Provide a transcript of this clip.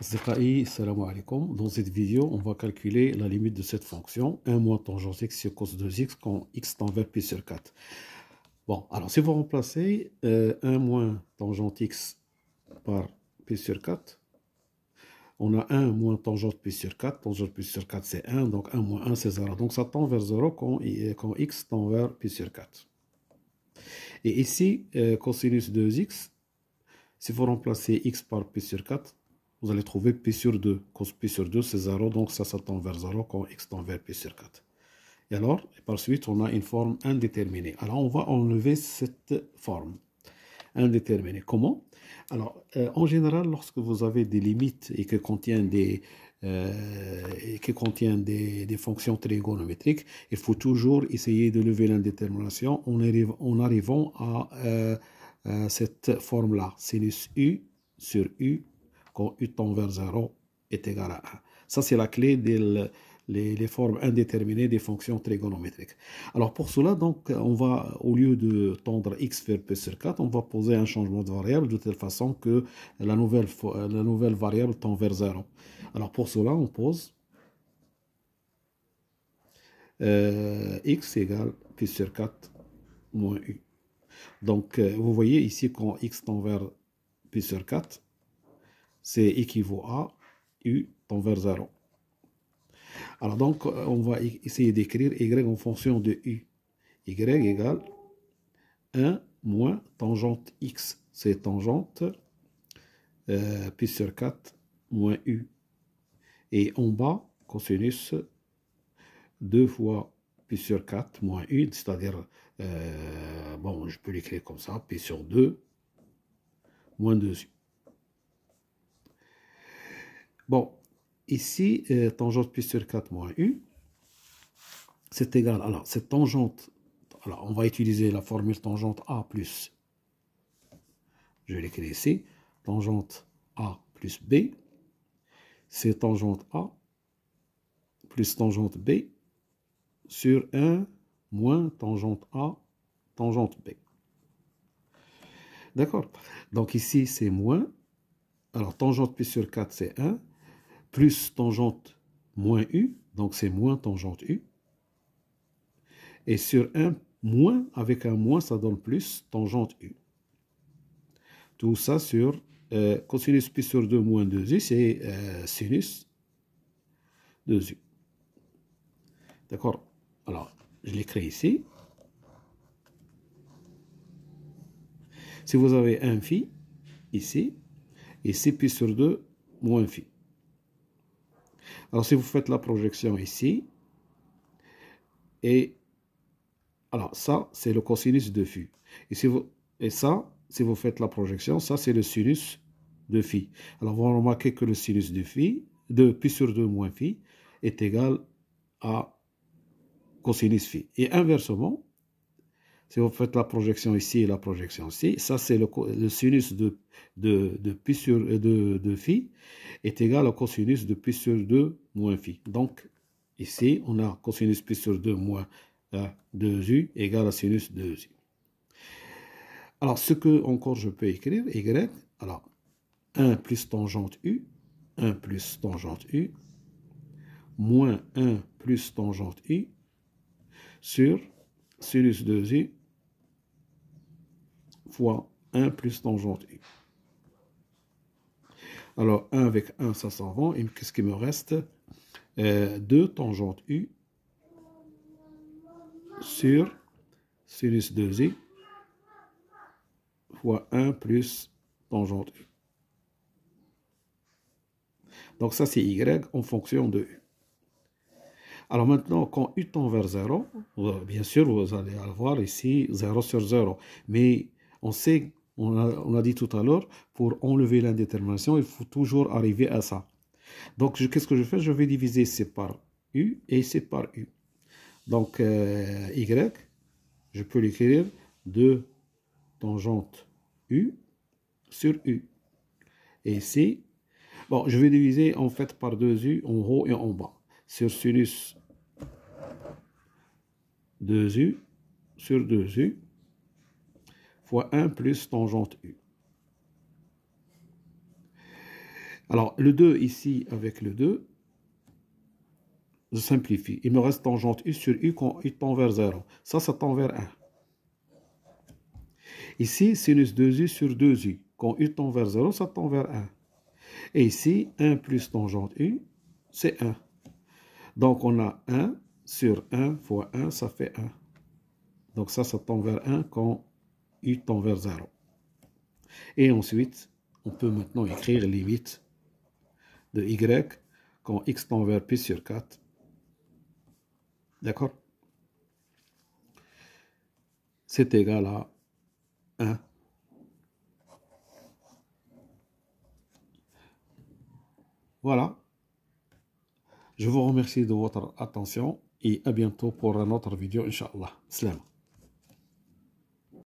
Asdiqai, salam alaikum. Dans cette vidéo, on va calculer la limite de cette fonction 1 moins tangente x sur cos 2x quand x tend vers pi sur 4. Bon, alors si vous remplacez 1 moins tangente x par pi sur 4, on a 1 moins tangente pi sur 4. Tangente pi sur 4 c'est 1, donc 1 moins 1 c'est 0. Donc ça tend vers 0 quand x tend vers pi sur 4. Et ici, cosinus 2x, si vous remplacez x par pi sur 4, vous allez trouver pi sur 2. Cos pi sur 2, c'est 0, donc ça tend vers 0 quand x tend vers pi sur 4. Et alors, par suite, on a une forme indéterminée. Alors, on va enlever cette forme indéterminée. Comment? Alors, en général, lorsque vous avez des limites et qui contiennent des fonctions trigonométriques, il faut toujours essayer de lever l'indétermination en arrivant à cette forme-là. Sinus u sur u quand u tend vers 0 est égal à 1. Ça, c'est la clé des formes indéterminées des fonctions trigonométriques. Alors, pour cela, donc, on va, au lieu de tendre x vers p sur 4, on va poser un changement de variable de telle façon que la nouvelle variable tend vers 0. Alors, pour cela, on pose x égale p sur 4 moins u. Donc, vous voyez ici, quand x tend vers pi sur 4, c'est équivaut à u tend vers 0. Alors, donc, on va essayer d'écrire y en fonction de u. Y égale 1 moins tangente x. C'est tangente pi sur 4 moins u. Et en bas, cosinus 2 fois pi sur 4 moins u, c'est-à-dire, bon, je peux l'écrire comme ça, pi sur 2 moins 2u. Bon, ici, tangente pi sur 4 moins u, c'est égal. Alors, cette tangente, alors on va utiliser la formule tangente A plus, je vais l'écrire ici, tangente A plus B, c'est tangente A plus tangente B sur 1 moins tangente A, tangente B. D'accord? Donc ici, c'est moins. Alors, tangente pi sur 4, c'est 1. Plus tangente moins u, donc c'est moins tangente u. Et sur 1 moins, avec un moins, ça donne plus tangente u. Tout ça sur cosinus pi sur 2 moins 2u, c'est sinus 2u. D'accord? Alors, je l'écris ici. Si vous avez un phi, ici, et c'est pi sur 2 moins phi. Alors, si vous faites la projection ici, et alors ça, c'est le cosinus de phi. Et ça, si vous faites la projection, ça, c'est le sinus de phi. Alors, vous remarquez que le sinus de phi, de pi sur 2 moins phi, est égal à cosinus phi. Et inversement, si vous faites la projection ici et la projection ici, ça, c'est le sinus de pi sur de phi est égal au cosinus de pi sur 2 moins phi. Donc, ici, on a cosinus pi sur 2 moins 2u égale à sinus 2u. Alors, ce que encore je peux écrire, y, alors 1 plus tangente u, 1 plus tangente u, moins 1 plus tangente u, sur sinus 2u fois 1 plus tangente u. Alors, 1 avec 1, ça s'en va. Et qu'est-ce qui me reste? 2 tangente u sur sinus 2u fois 1 plus tangente u. Donc, ça, c'est y en fonction de u. Alors maintenant, quand u tend vers 0, bien sûr, vous allez avoir ici 0 sur 0. Mais on sait, on a dit tout à l'heure, pour enlever l'indétermination, il faut toujours arriver à ça. Donc, qu'est-ce que je fais? Je vais diviser C par u et C par u. Donc, y, je peux l'écrire 2 tangente u sur u. Et ici, bon, je vais diviser en fait par 2u en haut et en bas. Sur sinus 2u sur 2u fois 1 plus tangente u. Alors, le 2 ici, avec le 2, je simplifie. Il me reste tangente U sur U quand U tend vers 0. Ça tend vers 1. Ici, sinus 2U sur 2U. Quand U tend vers 0, ça tend vers 1. Et ici, 1 plus tangente U, c'est 1. Donc, on a 1 sur 1 fois 1, ça fait 1. Donc, ça tend vers 1 quand U tend vers 0. Et ensuite, on peut maintenant écrire limite de Y quand X tend vers pi sur 4. D'accord? C'est égal à 1. Voilà. Je vous remercie de votre attention et à bientôt pour une autre vidéo, Inch'Allah. Salam.